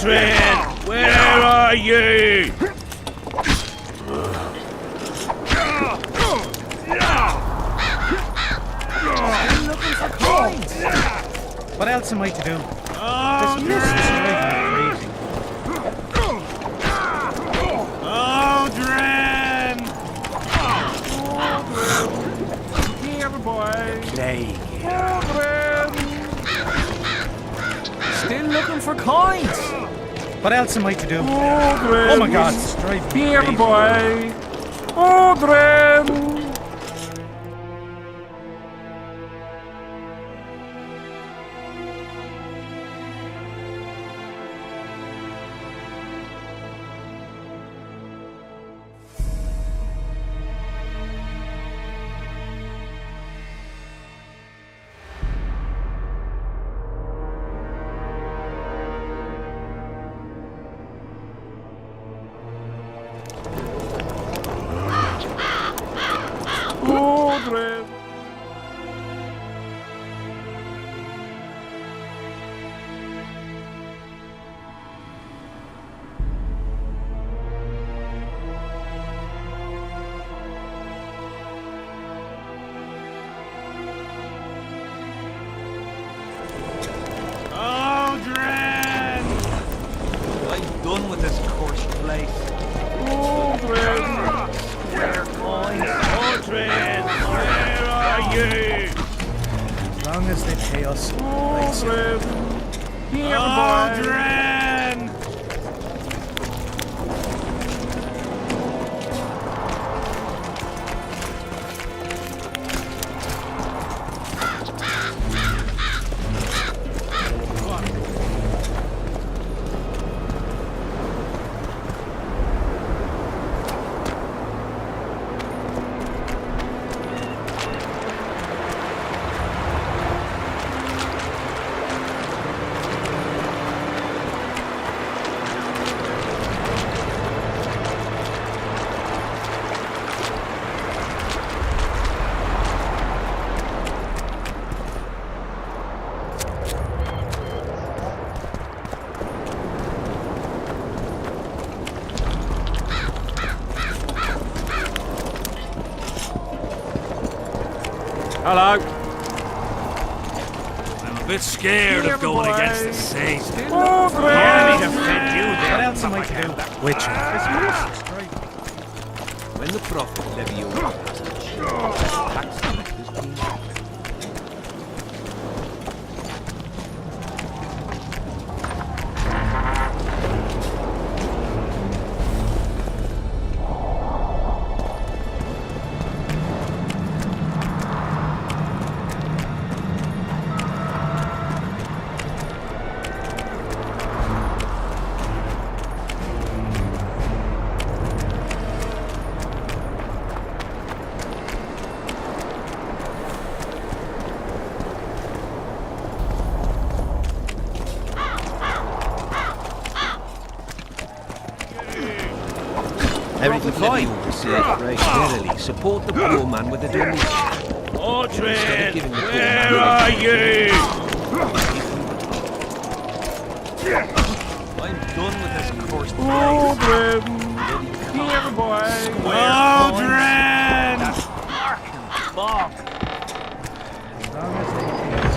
Mordred, where are you? I'm looking for coins. What else am I to do? Mordred! This is driving me crazy. Mordred! Here, boy. Plague. Still looking for coins. What else am I to do? Mordred. Oh my God, it's driving me Here, crazy. boy. Mordred. Mordred. Mordred! I'm done with this cursed place. Mordred. Where coins? Mordred, where are you? As long as they pay us. Right, Mordred. Here, boy. Mordred! Hello. I'm a bit scared of going against the Saints. Mordred. Yeah, me defend you there. What else am I to do? Witcher. This is driving me. When the prophet levy your tax is being Everything fine. Verily, support the poor man with the donation. Mordred, giving the poor where man are you? I'm done with this cursed place. Mordred. Here, boy. Mordred! Bob. As long as they pay us.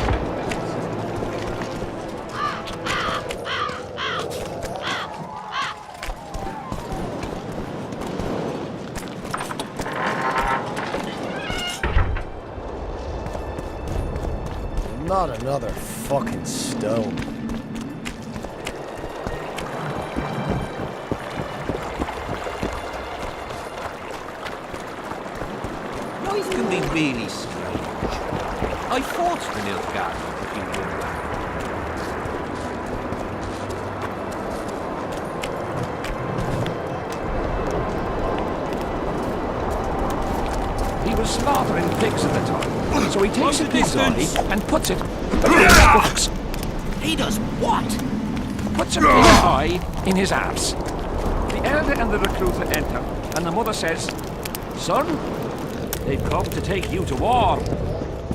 Not another fucking stone. Life can be really strange. I thought the Nilfgaard would be one back. He was slaughtering pigs at the time, so he takes a pig's eye and puts it in his buttocks. He does what? Puts a pig's eye in his arse. The elder and the recruiter enter, and the mother says, "Son, they've come to take you to war."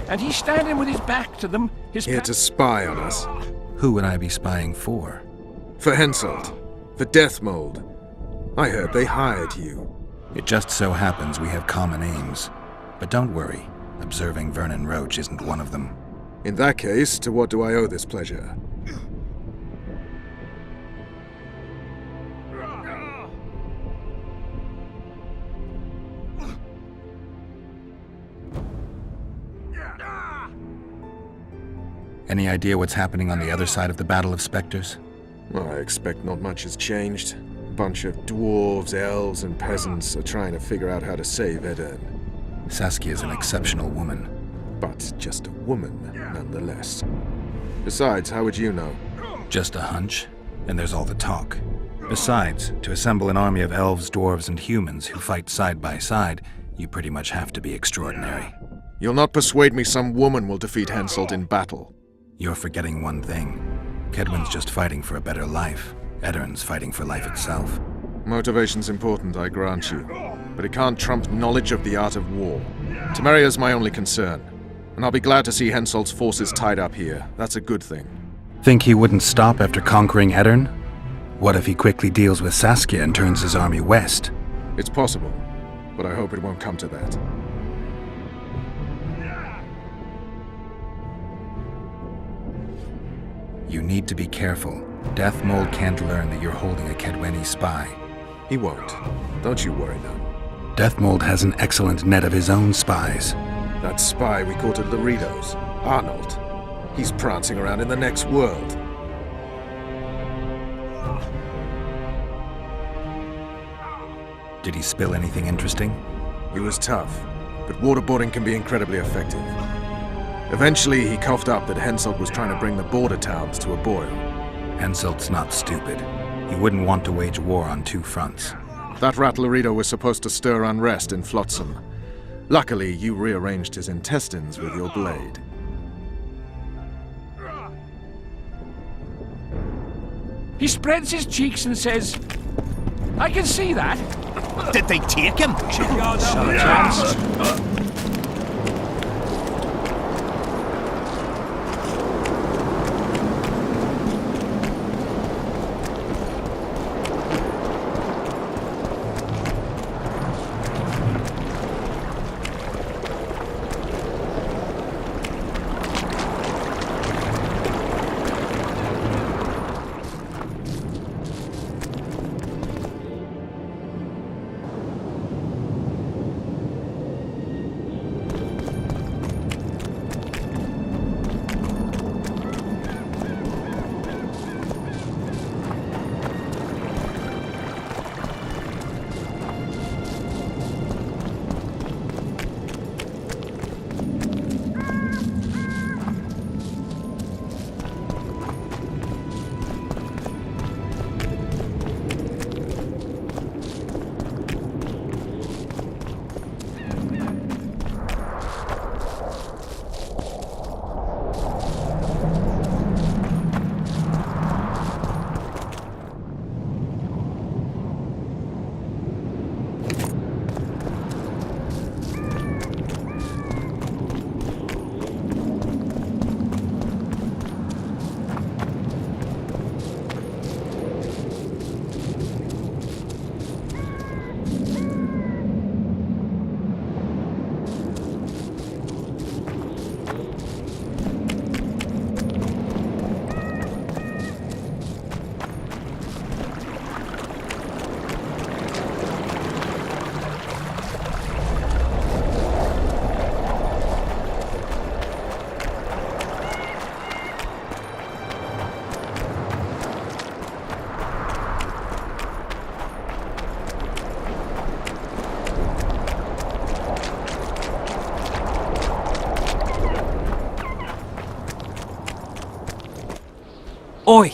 And he's standing with his back to them, his Here to spy on us. Who would I be spying for? For Henselt. For Death Mold. I heard they hired you. It just so happens we have common aims. But don't worry, observing Vernon Roach isn't one of them. In that case, to what do I owe this pleasure? Any idea what's happening on the other side of the Battle of Spectres? Well, I expect not much has changed. A bunch of dwarves, elves, and peasants are trying to figure out how to save Edirn. Saskia's an exceptional woman. But just a woman, nonetheless. Besides, how would you know? Just a hunch, and there's all the talk. Besides, to assemble an army of elves, dwarves, and humans who fight side by side, you pretty much have to be extraordinary. You'll not persuade me some woman will defeat Henselt in battle. You're forgetting one thing. Kedwen's just fighting for a better life. Edirn's fighting for life itself. Motivation's important, I grant you. But it can't trump knowledge of the art of war. Temeria's my only concern. And I'll be glad to see Henselt's forces tied up here. That's a good thing. Think he wouldn't stop after conquering Edirn? What if he quickly deals with Saskia and turns his army west? It's possible, but I hope it won't come to that. You need to be careful. Death Mold can't learn that you're holding a Kedweni spy. He won't. Don't you worry now. Death Mold has an excellent net of his own spies. That spy we caught at Laredo's, Arnold. He's prancing around in the next world. Did he spill anything interesting? He was tough, but waterboarding can be incredibly effective. Eventually, he coughed up that Henselt was trying to bring the border towns to a boil. Henselt's not stupid. He wouldn't want to wage war on two fronts. That rat Laredo was supposed to stir unrest in Flotsam. Luckily, you rearranged his intestines with your blade. He spreads his cheeks and says, I can see that. Did they take him? Chance. Oi,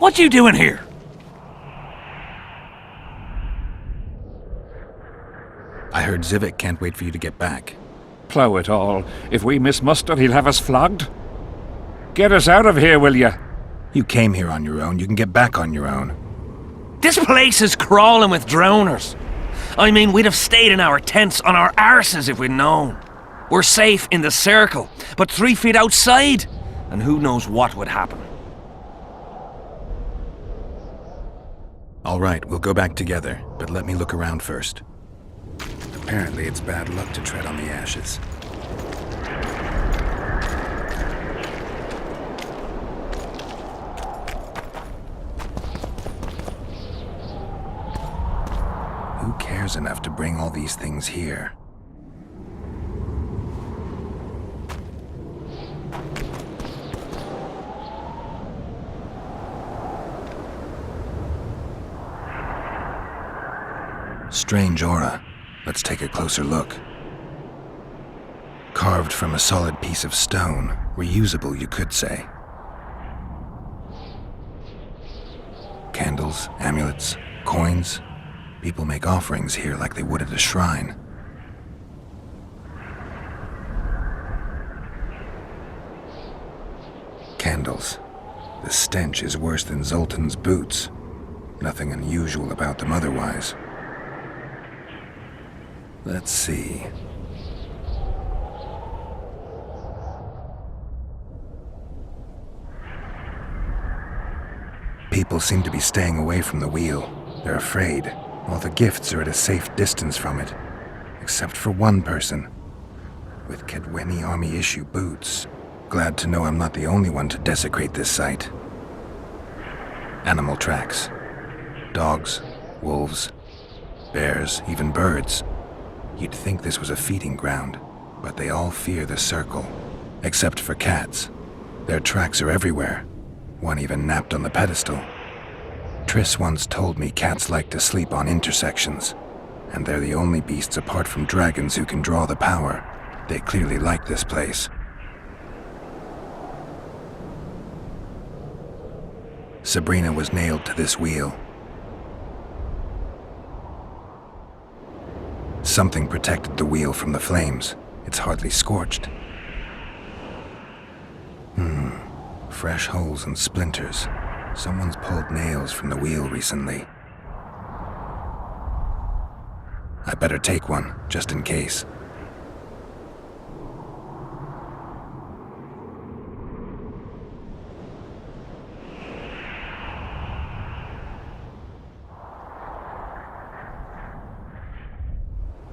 what you doing here? I heard Zivik can't wait for you to get back. Plough it all. If we miss muster, he'll have us flogged. Get us out of here, will ya? You came here on your own. You can get back on your own. This place is crawling with drowners. I mean, we'd have stayed in our tents on our arses if we'd known. We're safe in the circle, but 3 feet outside, and who knows what would happen. All right, we'll go back together, but let me look around first. Apparently, it's bad luck to tread on the ashes. Who cares enough to bring all these things here? Strange aura. Let's take a closer look. Carved from a solid piece of stone. Reusable, you could say. Candles, amulets, coins. People make offerings here like they would at a shrine. Candles. The stench is worse than Zoltan's boots. Nothing unusual about them otherwise. Let's see. People seem to be staying away from the wheel. They're afraid. All the gifts are at a safe distance from it. Except for one person. With Kedweni Army issue boots. Glad to know I'm not the only one to desecrate this site. Animal tracks. Dogs, wolves, bears, even birds. You'd think this was a feeding ground, but they all fear the circle. Except for cats. Their tracks are everywhere. One even napped on the pedestal. Triss once told me cats like to sleep on intersections, and they're the only beasts apart from dragons who can draw the power. They clearly like this place. Sabrina was nailed to this wheel. Something protected the wheel from the flames. It's hardly scorched. Fresh holes and splinters. Someone's pulled nails from the wheel recently. I better take one, just in case.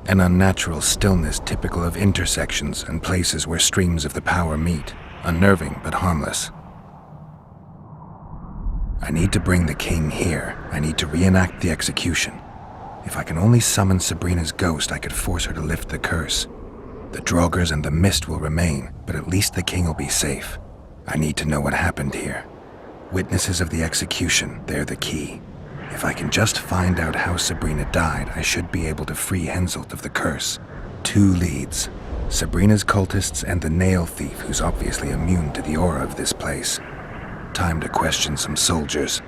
An unnatural stillness typical of intersections and places where streams of the power meet. Unnerving, but harmless. I need to bring the king here. I need to reenact the execution. If I can only summon Sabrina's ghost, I could force her to lift the curse. The Draugrs and the mist will remain, but at least the king will be safe. I need to know what happened here. Witnesses of the execution, they're the key. If I can just find out how Sabrina died, I should be able to free Henselt of the curse. 2 leads. Sabrina's cultists and the nail thief who's obviously immune to the aura of this place. Time to question some soldiers.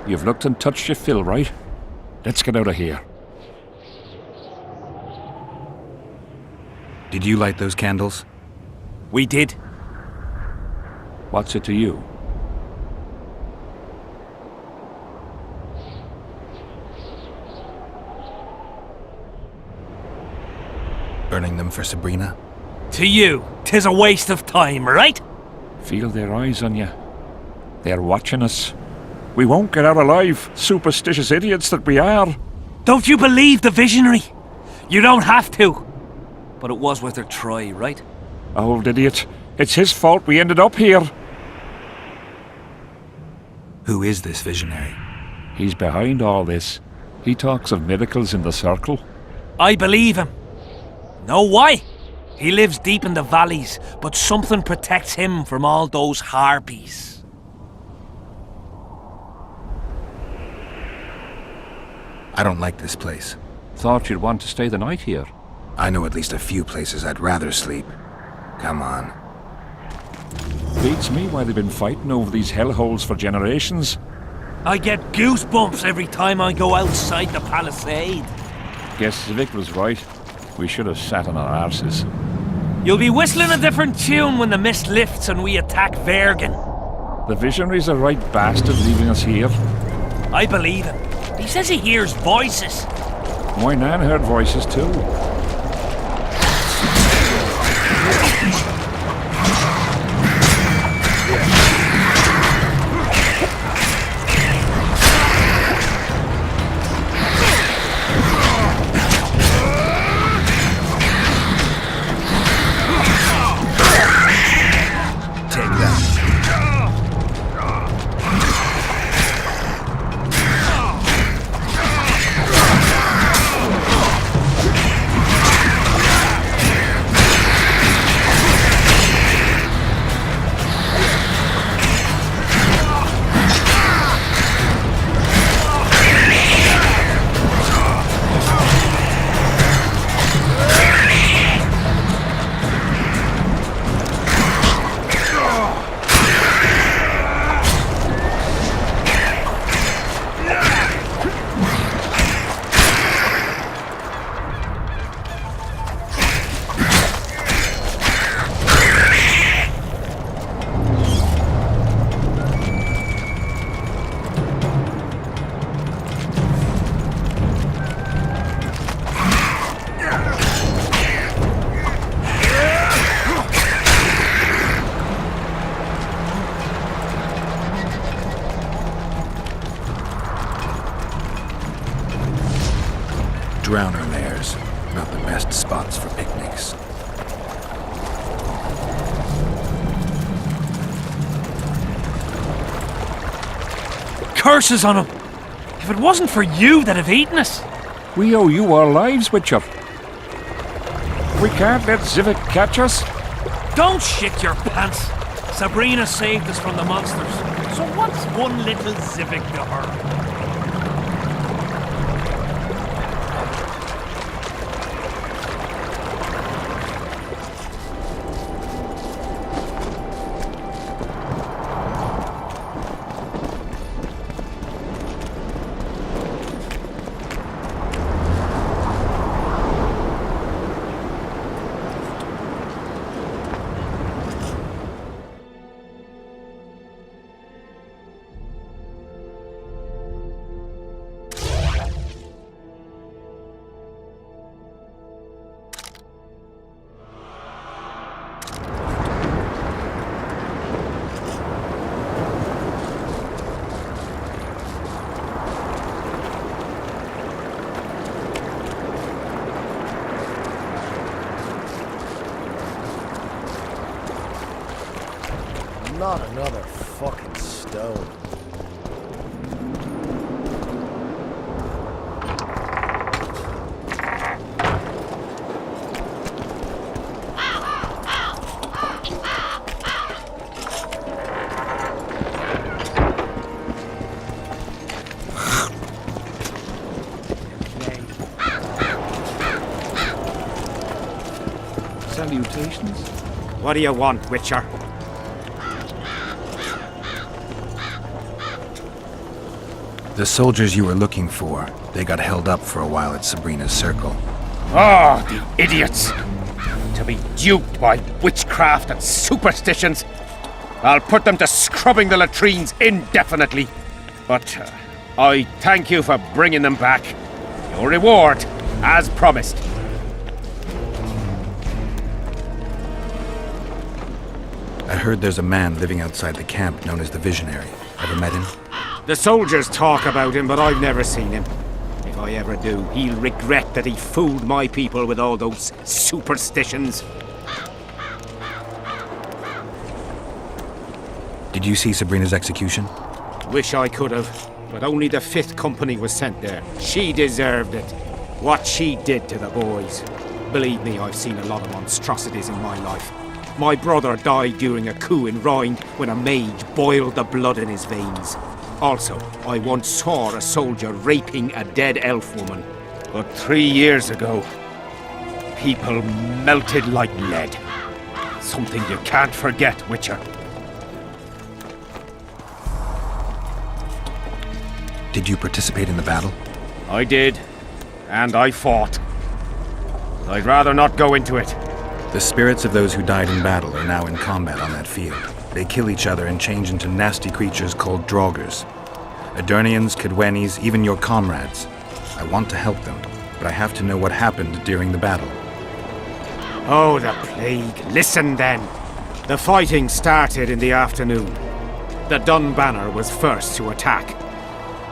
You've looked and touched your fill, right? Let's get out of here. Did you light those candles? We did. What's it to you? Burning them for Sabrina? To you, 'tis a waste of time, right? Feel their eyes on you. They're watching us. We won't get out alive, superstitious idiots that we are. Don't you believe the visionary? You don't have to. But it was worth a try, right? Old idiot. It's his fault we ended up here. Who is this visionary? He's behind all this. He talks of miracles in the circle. I believe him. Know why? He lives deep in the valleys, but something protects him from all those harpies. I don't like this place. Thought you'd want to stay the night here. I know at least a few places I'd rather sleep. Come on. Beats me why they've been fighting over these hellholes for generations. I get goosebumps every time I go outside the palisade. Guess Vic was right. We should have sat on our arses. You'll be whistling a different tune when the mist lifts and we attack Vergen. The visionary's a right bastard leaving us here. I believe him. He says he hears voices. My nan heard voices too. Drowner lairs, not the best spots for picnics. Curses on him! If it wasn't for you, they'd have eaten us. We owe you our lives, Witcher. We can't let Zivik catch us. Don't shit your pants. Sabrina saved us from the monsters. So what's one little Zivik to her? Not another fucking stone. Salutations. What do you want, Witcher? The soldiers you were looking for, they got held up for a while at Sabrina's circle. Oh, the idiots! To be duped by witchcraft and superstitions. I'll put them to scrubbing the latrines indefinitely. But I thank you for bringing them back. Your reward, as promised. I heard there's a man living outside the camp known as the Visionary. Ever met him? The soldiers talk about him, but I've never seen him. If I ever do, he'll regret that he fooled my people with all those superstitions. Did you see Sabrina's execution? Wish I could have, but only the 5th Company was sent there. She deserved it. What she did to the boys. Believe me, I've seen a lot of monstrosities in my life. My brother died during a coup in Rhine when a mage boiled the blood in his veins. Also, I once saw a soldier raping a dead elf woman. But 3 years ago, people melted like lead. Something you can't forget, Witcher. Did you participate in the battle? I did, and I fought. But I'd rather not go into it. The spirits of those who died in battle are now in combat on that field. They kill each other and change into nasty creatures called Draugrs. Eternians, Cadwenis, even your comrades. I want to help them, but I have to know what happened during the battle. Oh, the plague. Listen then. The fighting started in the afternoon. The Dun Banner was first to attack.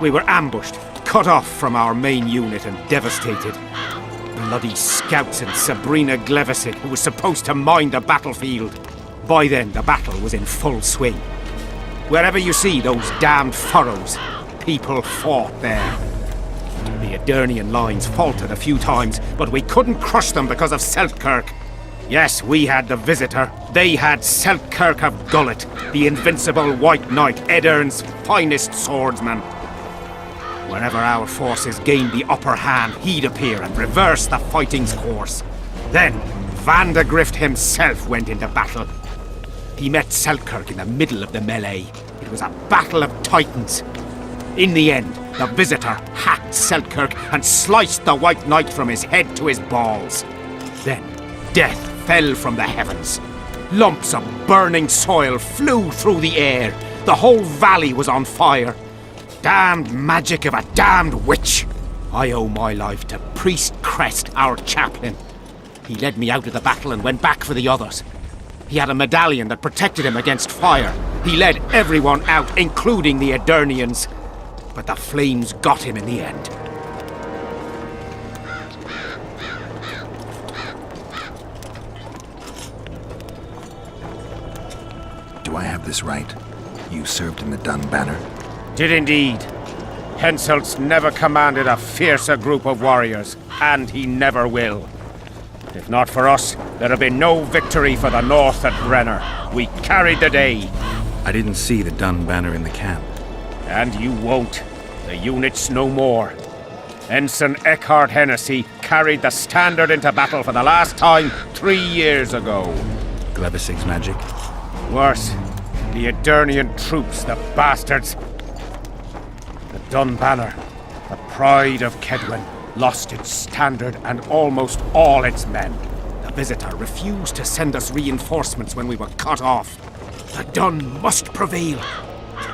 We were ambushed, cut off from our main unit and devastated. Bloody scouts and Sabrina Glevesit, who was supposed to mind the battlefield. By then, the battle was in full swing. Wherever you see those damned furrows, people fought there. The Edirnian lines faltered a few times, but we couldn't crush them because of Seltkirk. Yes, we had the Visitor. They had Seltkirk of Gullet, the invincible White Knight, Edern's finest swordsman. Wherever our forces gained the upper hand, he'd appear and reverse the fighting's course. Then, Vandegrift himself went into battle. He met Seltkirk in the middle of the melee. It was a battle of titans. In the end, the Visitor hacked Seltkirk and sliced the White Knight from his head to his balls. Then, death fell from the heavens. Lumps of burning soil flew through the air. The whole valley was on fire. Damned magic of a damned witch! I owe my life to Priest Crest, our chaplain. He led me out of the battle and went back for the others. He had a medallion that protected him against fire. He led everyone out, including the Edirnians. But the flames got him in the end. I have this right? You served in the Dun Banner? Did indeed. Henselt's never commanded a fiercer group of warriors, and he never will. If not for us, there'd have been no victory for the North at Brenner. We carried the day. I didn't see the Dun Banner in the camp. And you won't. The unit's no more. Ensign Eckhart Hennessy carried the standard into battle for the last time 3 years ago. Glevisig's magic? Worse, the Edirnian troops, the bastards. The Dun Banner, the pride of Kedwen, lost its standard and almost all its men. The Visitor refused to send us reinforcements when we were cut off. The Dun must prevail.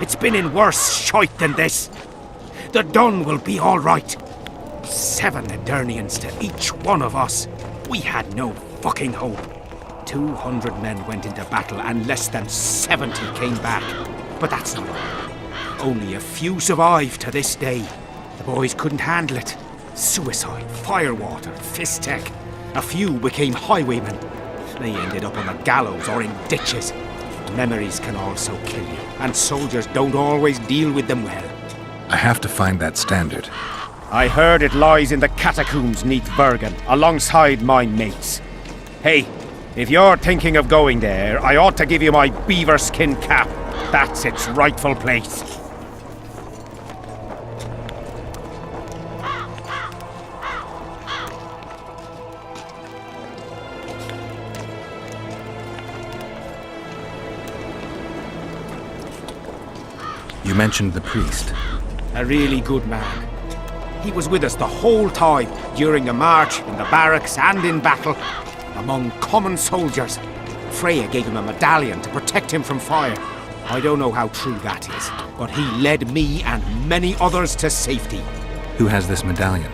It's been in worse shite than this. The Dun will be all right. 7 Edirnians to each one of us. We had no fucking hope. 200 men went into battle and less than 70 came back. But that's not all. Only a few survived to this day. The boys couldn't handle it. Suicide, firewater, fist tech. A few became highwaymen. They ended up on the gallows or in ditches. Memories can also kill you, and soldiers don't always deal with them well. I have to find that standard. I heard it lies in the catacombs neath Bergen, alongside my mates. Hey, if you're thinking of going there, I ought to give you my beaver skin cap. That's its rightful place. You mentioned the priest. A really good man. He was with us the whole time, during the march, in the barracks and in battle, among common soldiers. Freya gave him a medallion to protect him from fire. I don't know how true that is, but he led me and many others to safety. Who has this medallion?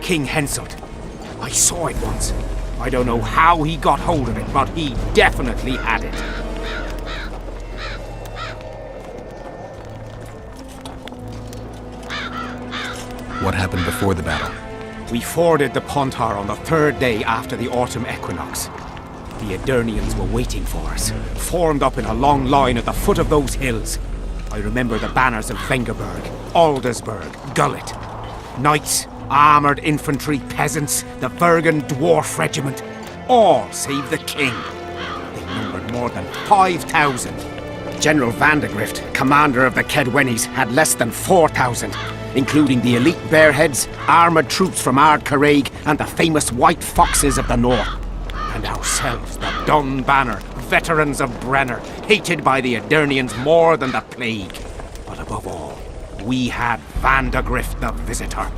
King Henselt. I saw it once. I don't know how he got hold of it, but he definitely had it. What happened before the battle? We forded the Pontar on the 3rd day after the autumn equinox. The Edirnians were waiting for us, formed up in a long line at the foot of those hills. I remember the banners of Vengerberg, Aldersburg, Gullet. Knights, armoured infantry, peasants, the Bergen Dwarf Regiment, all save the king. They numbered more than 5,000. General Vandegrift, commander of the Kedwenis, had less than 4,000. Including the elite Bearheads, armoured troops from Ard Caraig, and the famous White Foxes of the North. And ourselves, the Dun Banner, veterans of Brenner, hated by the Edirnians more than the plague. But above all, we had Vandegrift the Visitor.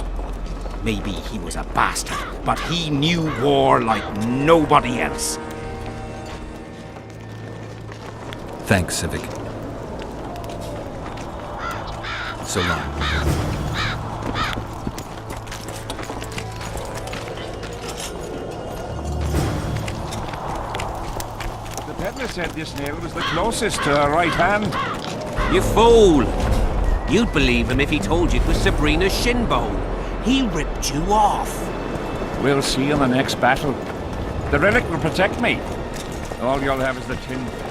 Maybe he was a bastard, but he knew war like nobody else. Thanks, Civic. So long. Pedlar said this nail was the closest to her right hand. You fool! You'd believe him if he told you it was Sabrina's shin bone. He ripped you off. We'll see in the next battle. The relic will protect me. All you'll have is the tin pan.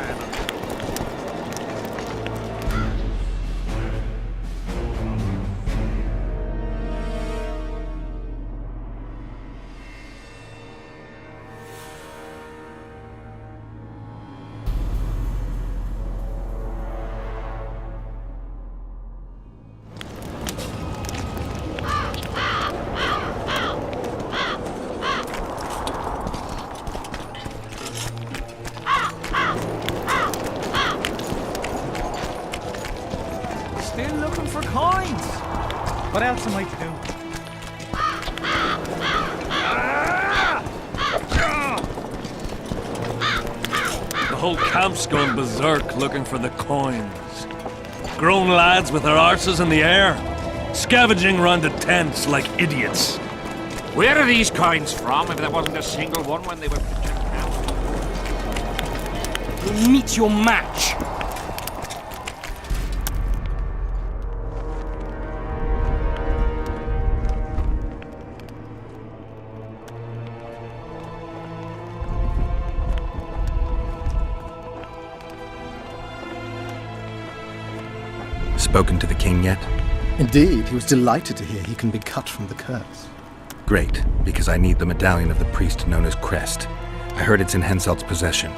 Still looking for coins. What else am I to do? The whole camp's gone berserk looking for the coins. Grown lads with their arses in the air, scavenging round the tents like idiots. Where are these coins from if there wasn't a single one when they were projected out? You'll meet your match. Spoken to the king yet? Indeed, he was delighted to hear he can be cut from the curse. Great, because I need the medallion of the priest known as Crest. I heard it's in Henselt's possession.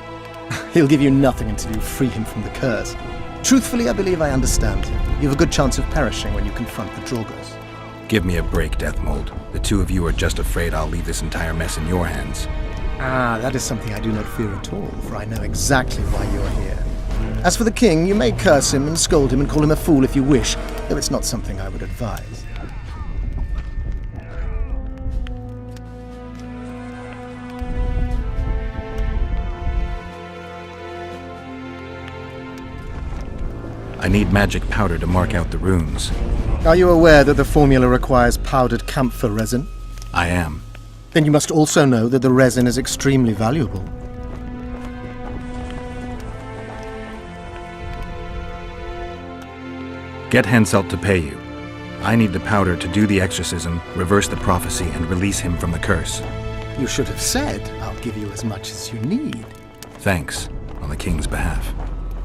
He'll give you nothing until you free him from the curse. Truthfully, I believe I understand him. You have a good chance of perishing when you confront the Draugrs. Give me a break, Deathmold. The two of you are just afraid I'll leave this entire mess in your hands. Ah, that is something I do not fear at all, for I know exactly why you are here. As for the king, you may curse him and scold him and call him a fool if you wish, though it's not something I would advise. I need magic powder to mark out the runes. Are you aware that the formula requires powdered camphor resin? I am. Then you must also know that the resin is extremely valuable. Get Henselt to pay you. I need the powder to do the exorcism, reverse the prophecy, and release him from the curse. You should have said, I'll give you as much as you need. Thanks, on the king's behalf.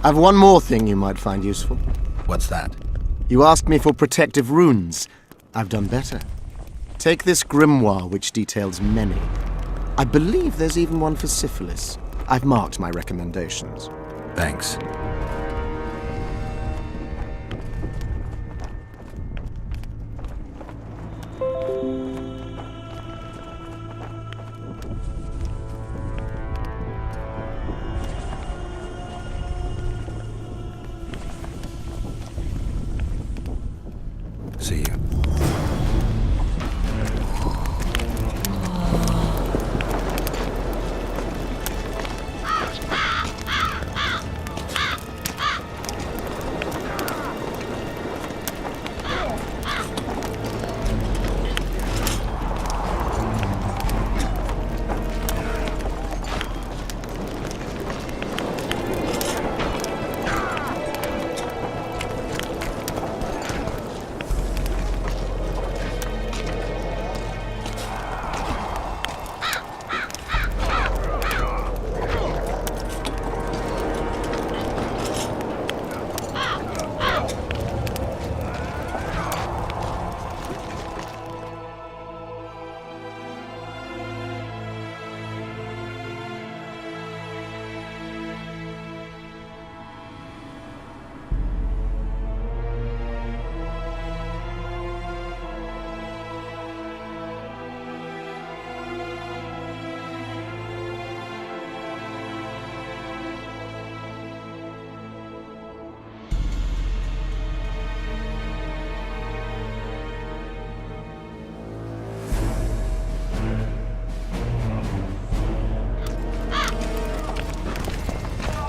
I've one more thing you might find useful. What's that? You asked me for protective runes. I've done better. Take this grimoire, which details many. I believe there's even one for syphilis. I've marked my recommendations. Thanks. See you.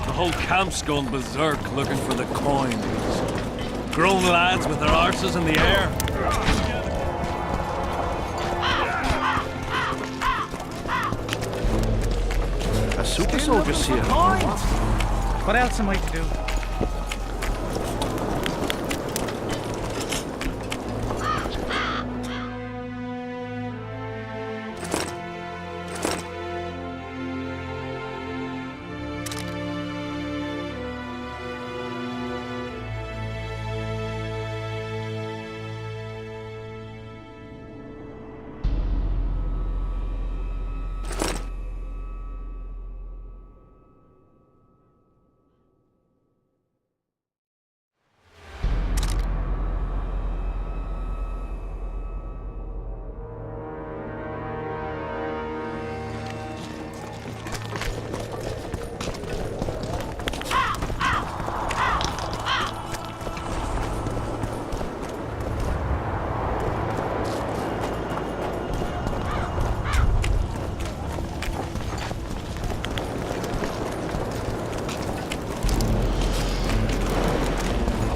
The whole camp's gone berserk looking for the coins. Grown lads with their arses in the air. A super soldier seal. What else am I to do?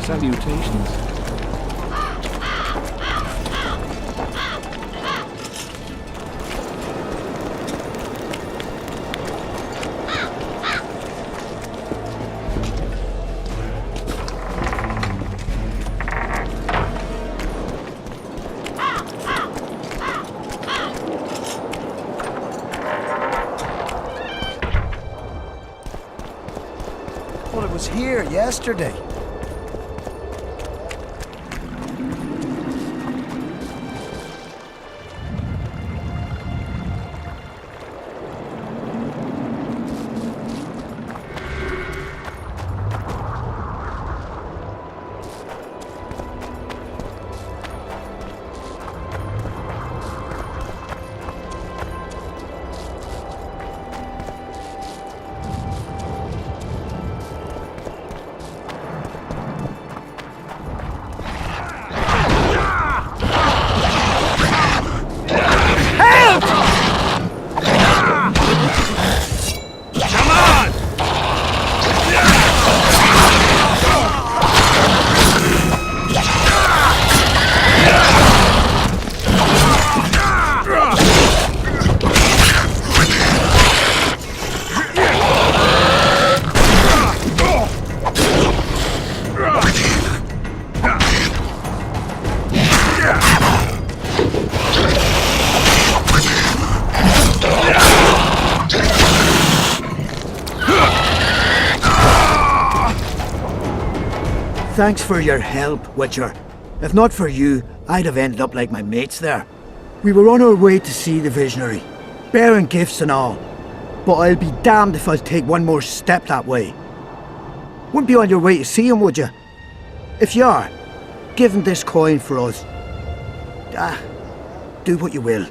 Salutations. Well, it was here yesterday. Thanks for your help, Witcher. If not for you, I'd have ended up like my mates there. We were on our way to see the Visionary, bearing gifts and all. But I'll be damned if I'll take one more step that way. Wouldn't be on your way to see him, would you? If you are, give him this coin for us. Do what you will.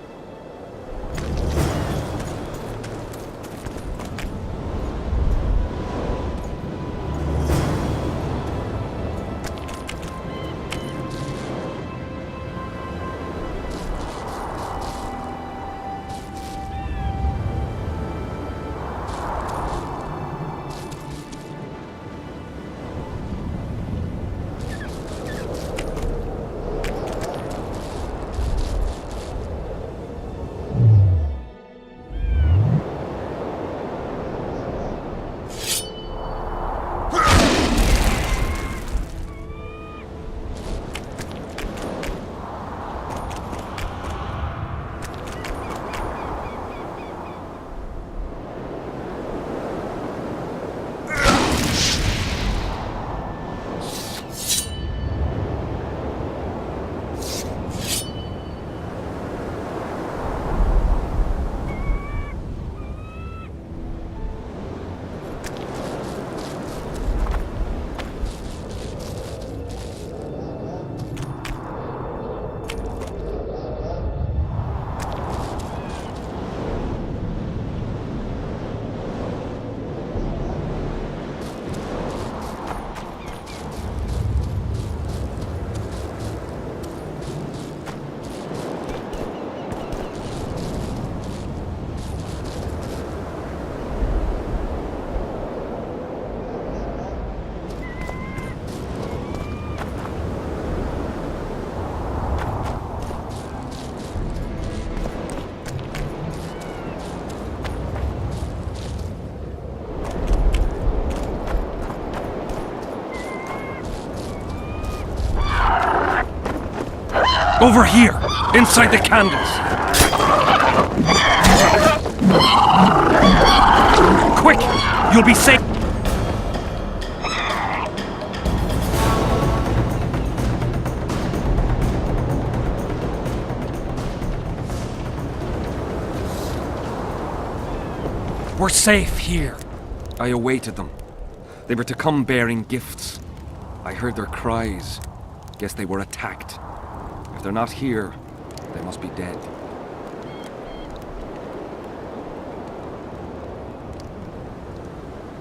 Over here, inside the candles. Quick! You'll be safe. We're safe here. I awaited them. They were to come bearing gifts. I heard their cries. Guess they were attacked. If they're not here, they must be dead.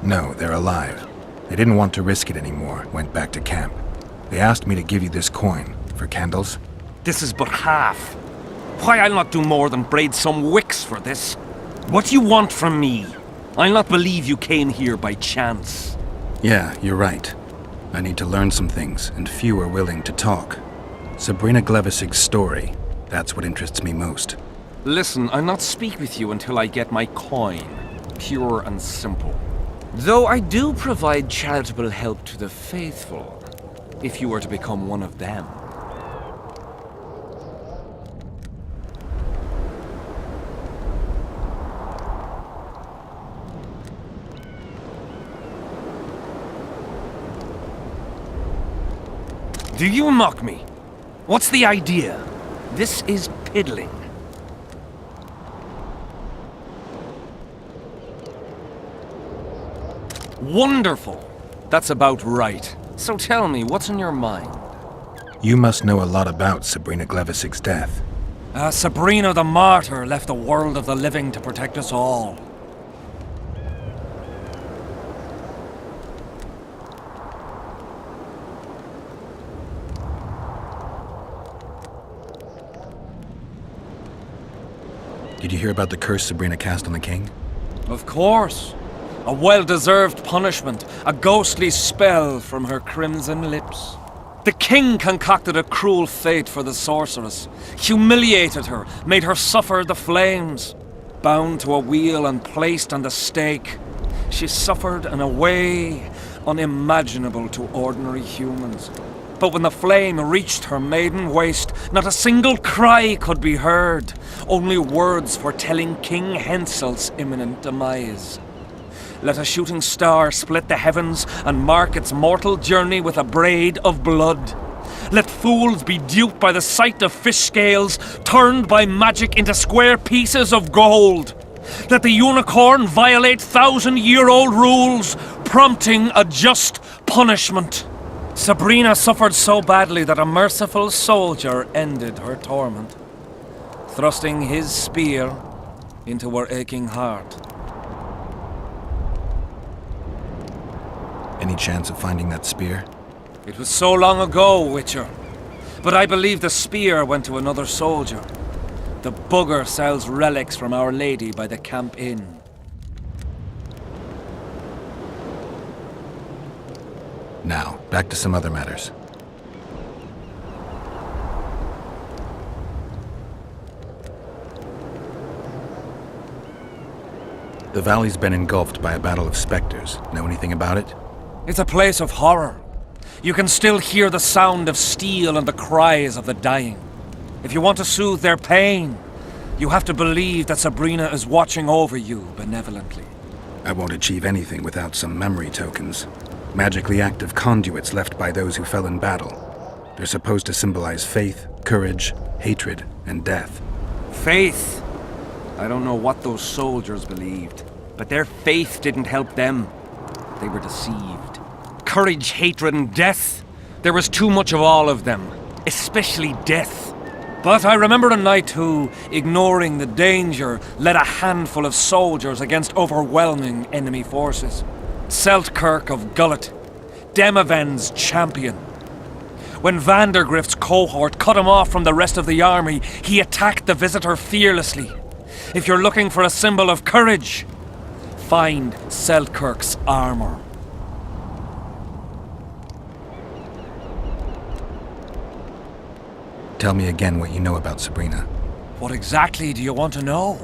No, they're alive. They didn't want to risk it anymore, went back to camp. They asked me to give you this coin for candles. This is but half. Why, I'll not do more than braid some wicks for this. What do you want from me? I'll not believe you came here by chance. Yeah, you're right. I need to learn some things, and few are willing to talk. Sabrina Glevisig's story, that's what interests me most. Listen, I'll not speak with you until I get my coin. Pure and simple. Though I do provide charitable help to the faithful, if you were to become one of them. Do you mock me? What's the idea? This is piddling. Wonderful! That's about right. So tell me, what's in your mind? You must know a lot about Sabrina Glevisig's death. Sabrina the Martyr left the world of the living to protect us all. Did you hear about the curse Sabrina cast on the king? Of course. A well-deserved punishment, a ghostly spell from her crimson lips. The king concocted a cruel fate for the sorceress, humiliated her, made her suffer the flames. Bound to a wheel and placed on the stake, she suffered in a way unimaginable to ordinary humans. But when the flame reached her maiden waist, not a single cry could be heard, only words foretelling King Hensel's imminent demise. Let a shooting star split the heavens and mark its mortal journey with a braid of blood. Let fools be duped by the sight of fish scales, turned by magic into square pieces of gold. Let the unicorn violate 1,000-year-old rules, prompting a just punishment. Sabrina suffered so badly that a merciful soldier ended her torment, thrusting his spear into her aching heart. Any chance of finding that spear? It was so long ago, Witcher. But I believe the spear went to another soldier. The bugger sells relics from Our Lady by the Camp Inn. Now, back to some other matters. The valley's been engulfed by a battle of specters. Know anything about it? It's a place of horror. You can still hear the sound of steel and the cries of the dying. If you want to soothe their pain, you have to believe that Sabrina is watching over you benevolently. I won't achieve anything without some memory tokens. Magically active conduits left by those who fell in battle. They're supposed to symbolize faith, courage, hatred, and death. Faith. I don't know what those soldiers believed, but their faith didn't help them. They were deceived. Courage, hatred, and death. There was too much of all of them, especially death. But I remember a knight who, ignoring the danger, led a handful of soldiers against overwhelming enemy forces. Seltkirk of Gullet, Demaven's champion. When Vandergrift's cohort cut him off from the rest of the army, he attacked the visitor fearlessly. If you're looking for a symbol of courage, find Seltkirk's armor. Tell me again what you know about Sabrina. What exactly do you want to know?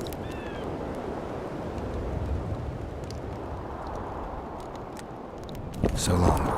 So long.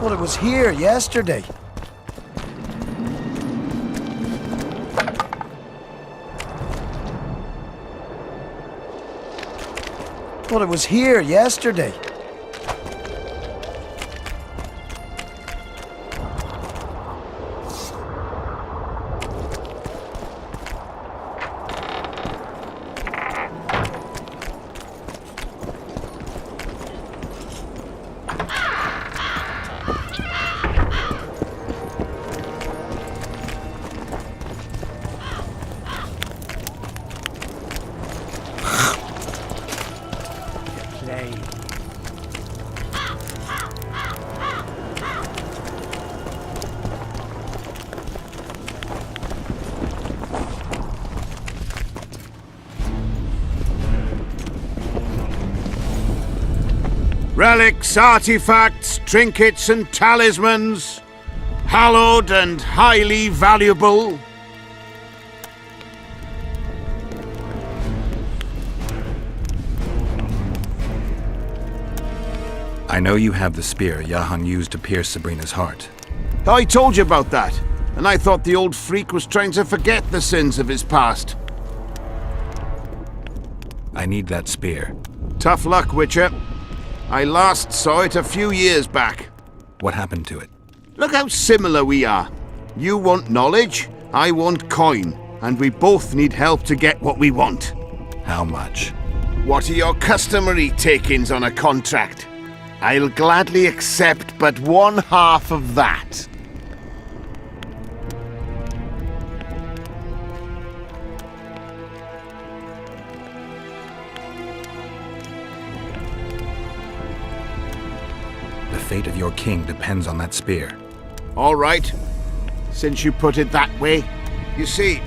Well, it was here yesterday. Well, it was here yesterday. Relics, artifacts, trinkets and talismans, hallowed and highly valuable. I know you have the spear Yahan used to pierce Sabrina's heart. I told you about that, and I thought the old freak was trying to forget the sins of his past. I need that spear. Tough luck, Witcher. I last saw it a few years back. What happened to it? Look how similar we are. You want knowledge, I want coin, and we both need help to get what we want. How much? What are your customary takings on a contract? I'll gladly accept but 1/2 of that. The fate of your king depends on that spear. All right, since you put it that way. You see,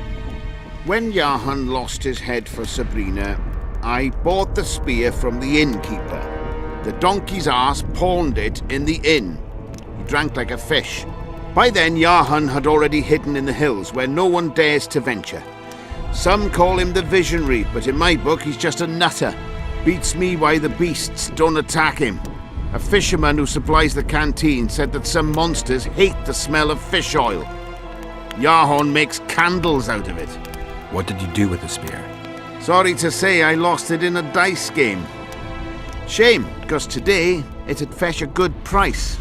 when Yahan lost his head for Sabrina, I bought the spear from the innkeeper. The donkey's ass pawned it in the inn. He drank like a fish. By then, Yahan had already hidden in the hills where no one dares to venture. Some call him the Visionary, but in my book, he's just a nutter. Beats me why the beasts don't attack him. A fisherman who supplies the canteen said that some monsters hate the smell of fish oil. Yahan makes candles out of it. What did you do with the spear? Sorry to say I lost it in a dice game. Shame, because today it'd fetch a good price.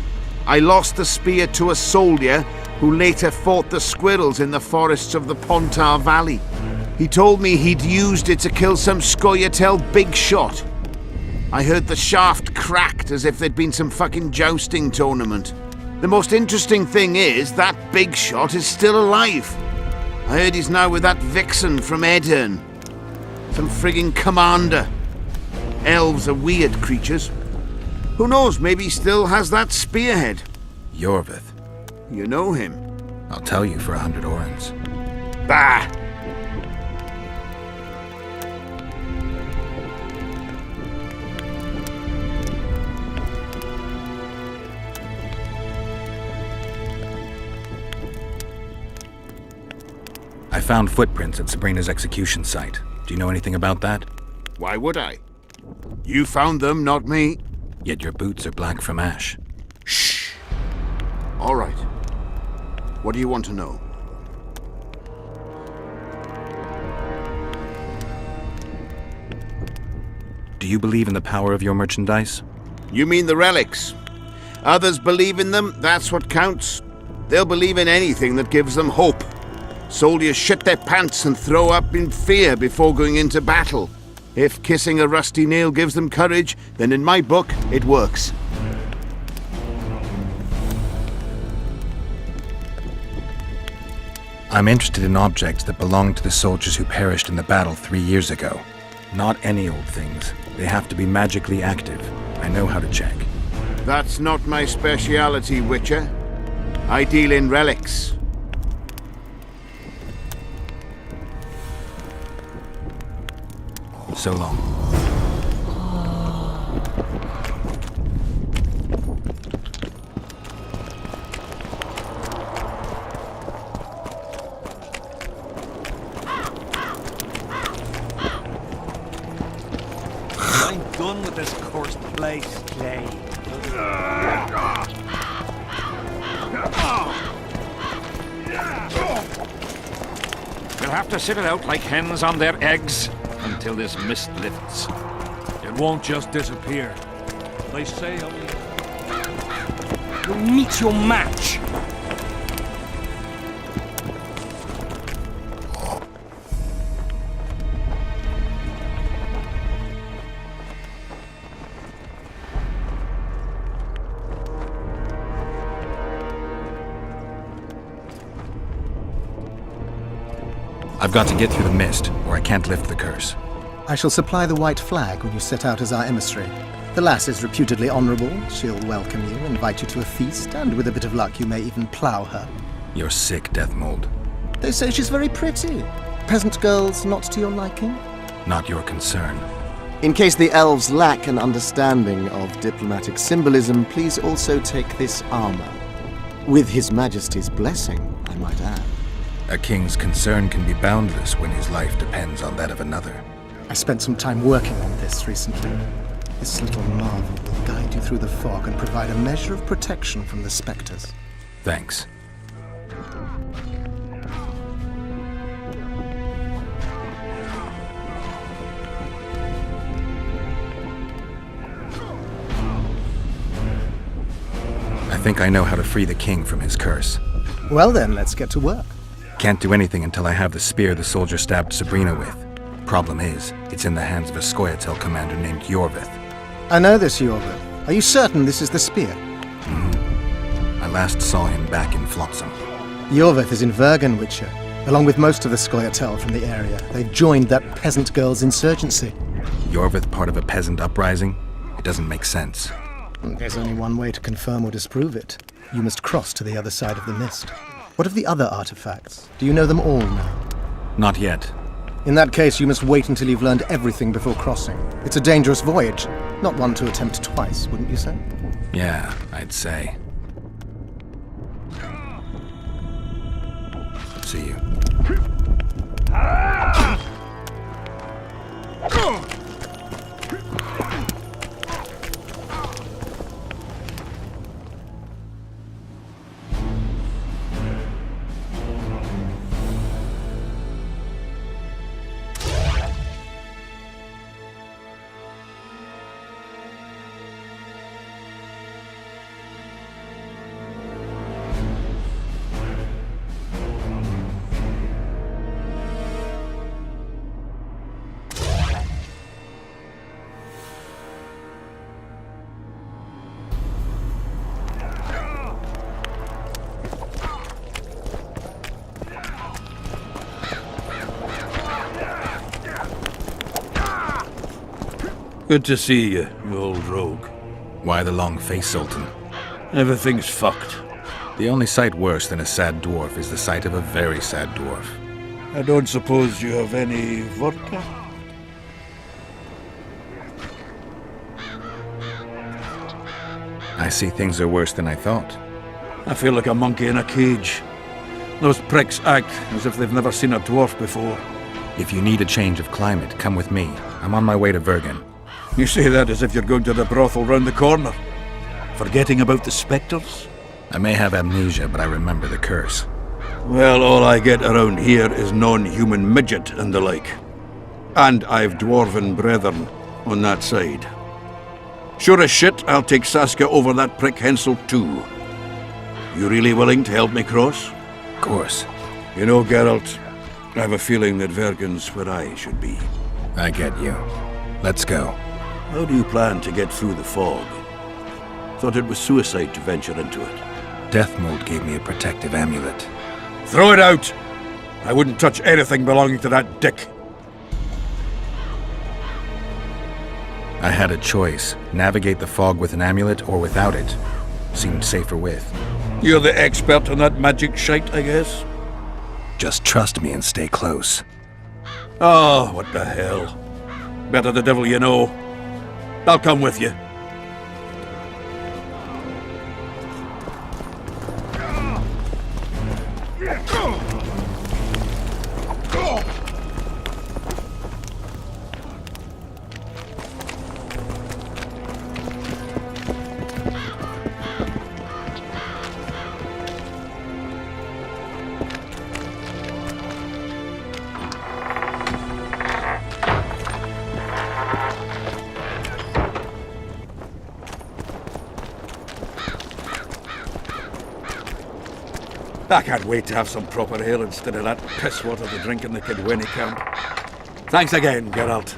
I lost the spear to a soldier who later fought the squirrels in the forests of the Pontar Valley. He told me he'd used it to kill some Scoia'tael big shot. I heard the shaft cracked as if there'd been some fucking jousting tournament. The most interesting thing is that big shot is still alive. I heard he's now with that vixen from Edirn. Some frigging commander. Elves are weird creatures. Who knows, maybe he still has that spearhead. Yorvith. You know him. I'll tell you for 100 orens. Bah! I found footprints at Sabrina's execution site. Do you know anything about that? Why would I? You found them, not me. Yet your boots are black from ash. Shh. All right. What do you want to know? Do you believe in the power of your merchandise? You mean the relics? Others believe in them, that's what counts. They'll believe in anything that gives them hope. Soldiers shit their pants and throw up in fear before going into battle. If kissing a rusty nail gives them courage, then in my book, it works. I'm interested in objects that belong to the soldiers who perished in the battle 3 years ago. Not any old things. They have to be magically active. I know how to check. That's not my speciality, Witcher. I deal in relics. So long. I'm done with this cursed place, Clay. We'll have to sit it out like hens on their eggs until this mist lifts. It won't just disappear. They say only... You'll meet your match. I've got to get through the mist, or I can't lift the curse. I shall supply the white flag when you set out as our emissary. The lass is reputedly honourable. She'll welcome you, invite you to a feast, and with a bit of luck you may even plough her. You're sick, Deathmold. They say she's very pretty. Peasant girls not to your liking? Not your concern. In case the elves lack an understanding of diplomatic symbolism, please also take this armor. With His Majesty's blessing, I might add. A king's concern can be boundless when his life depends on that of another. I spent some time working on this recently. This little marvel will guide you through the fog and provide a measure of protection from the specters. Thanks. I think I know how to free the king from his curse. Well then, let's get to work. Can't do anything until I have the spear the soldier stabbed Sabrina with. Problem is, it's in the hands of a Scoia'tael commander named Iorveth. I know this, Iorveth. Are you certain this is the spear? I last saw him back in Flotsam. Iorveth is in Vergen, Witcher, along with most of the Scoia'tael from the area. They've joined that peasant girl's insurgency. Iorveth part of a peasant uprising? It doesn't make sense. There's only one way to confirm or disprove it. You must cross to the other side of the mist. What of the other artifacts? Do you know them all now? Not yet. In that case, you must wait until you've learned everything before crossing. It's a dangerous voyage, not one to attempt twice, wouldn't you say? Yeah, I'd say. See you. Good to see you, you old rogue. Why the long face, Sultan? Everything's fucked. The only sight worse than a sad dwarf is the sight of a very sad dwarf. I don't suppose you have any vodka? I see things are worse than I thought. I feel like a monkey in a cage. Those pricks act as if they've never seen a dwarf before. If you need a change of climate, come with me. I'm on my way to Vergen. You say that as if you're going to the brothel round the corner. Forgetting about the spectres? I may have amnesia, but I remember the curse. Well, all I get around here is non-human midget and the like. And I've dwarven brethren on that side. Sure as shit, I'll take Saskia over that prick Hensel too. You really willing to help me cross? Of course. You know, Geralt, I have a feeling that Vergen's where I should be. I get you. Let's go. How do you plan to get through the fog? Thought it was suicide to venture into it. Deathmold gave me a protective amulet. Throw it out! I wouldn't touch anything belonging to that dick. I had a choice. Navigate the fog with an amulet or without it. Seemed safer with. You're the expert on that magic shite, I guess? Just trust me and stay close. Oh, what the hell. Better the devil you know. I'll come with you. I can't wait to have some proper ale instead of that piss water to drink in the Kidweni camp. Thanks again, Geralt.